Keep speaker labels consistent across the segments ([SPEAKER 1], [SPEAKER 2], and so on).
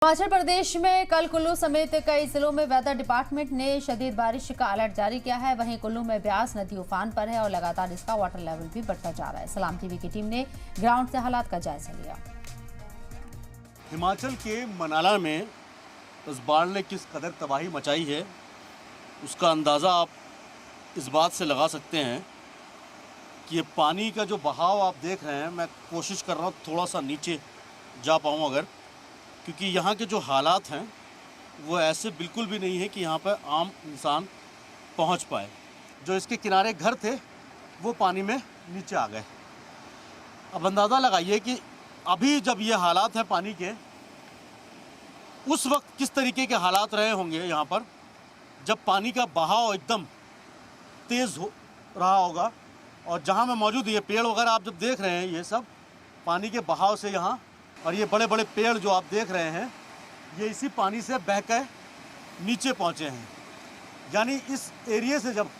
[SPEAKER 1] हिमाचल प्रदेश में कल कुल्लू समेत कई जिलों में वेदर डिपार्टमेंट ने शदीद बारिश का अलर्ट जारी किया है। वहीं कुल्लू में ब्यास नदी उफान पर है और लगातार इसका वाटर लेवल भी बढ़ता जा रहा है। सलाम टीवी की टीम ने ग्राउंड से हालात का जायजा लिया।
[SPEAKER 2] हिमाचल के मनाला में इस बाढ़ ने किस कदर तबाही मचाई है उसका अंदाज़ा आप इस बात से लगा सकते हैं कि ये पानी का जो बहाव आप देख रहे हैं, मैं कोशिश कर रहा हूँ थोड़ा सा नीचे जा पाऊँ अगर, क्योंकि यहाँ के जो हालात हैं वो ऐसे बिल्कुल भी नहीं है कि यहाँ पर आम इंसान पहुँच पाए। जो इसके किनारे घर थे वो पानी में नीचे आ गए। अब अंदाज़ा लगाइए कि अभी जब ये हालात हैं पानी के, उस वक्त किस तरीके के हालात रहे होंगे यहाँ पर, जब पानी का बहाव एकदम तेज़ हो रहा होगा। और जहाँ मैं मौजूद, ये पेड़ वगैरह आप जब देख रहे हैं, ये सब पानी के बहाव से यहाँ, और ये बड़े बड़े पेड़ जो आप देख रहे हैं, ये इसी पानी से बह कर नीचे पहुँचे हैं। यानी इस एरिया से जब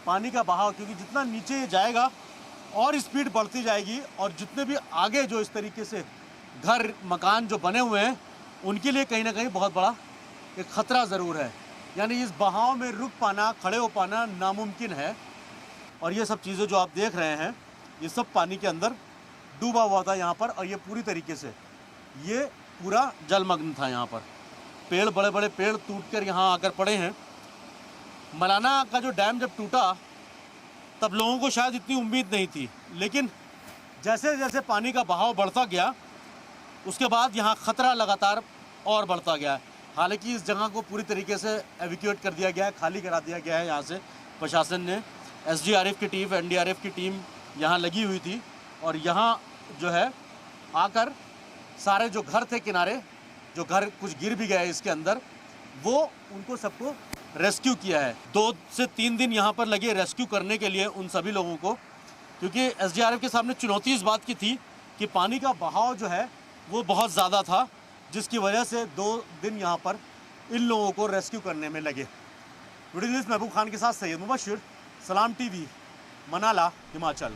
[SPEAKER 2] पानी का बहाव, क्योंकि जितना नीचे ये जाएगा और स्पीड बढ़ती जाएगी, और जितने भी आगे जो इस तरीके से घर मकान जो बने हुए हैं उनके लिए कहीं ना कहीं बहुत बड़ा एक ख़तरा ज़रूर है। यानी इस बहाव में रुक पाना, खड़े हो पाना नामुमकिन है। और ये सब चीज़ें जो आप देख रहे हैं, ये सब पानी के अंदर डूबा हुआ था यहाँ पर, और ये पूरी तरीके से ये पूरा जलमग्न था। यहाँ पर पेड़, बड़े बड़े पेड़ टूट कर यहाँ आकर पड़े हैं। मलाना का जो डैम जब टूटा तब लोगों को शायद इतनी उम्मीद नहीं थी, लेकिन जैसे जैसे पानी का बहाव बढ़ता गया उसके बाद यहाँ ख़तरा लगातार और बढ़ता गया। हालांकि इस जगह को पूरी तरीके से एविक्यूएट कर दिया गया है, खाली करा दिया गया है। यहाँ से प्रशासन ने, एसडीआरएफ की टीम, एनडीआरएफ की टीम यहाँ लगी हुई थी, और यहाँ जो है आकर सारे जो घर थे किनारे, जो घर कुछ गिर भी गए इसके अंदर, वो उनको सबको रेस्क्यू किया है। 2 से 3 दिन यहाँ पर लगे रेस्क्यू करने के लिए उन सभी लोगों को, क्योंकि एसडीआरएफ के सामने चुनौती इस बात की थी कि पानी का बहाव जो है वो बहुत ज़्यादा था, जिसकी वजह से 2 दिन यहाँ पर इन लोगों को रेस्क्यू करने में लगे। वीडियो जर्नलिस्ट महबूब खान के साथ सैयद मुबशिर, सलाम टीवी, मनाला, हिमाचल।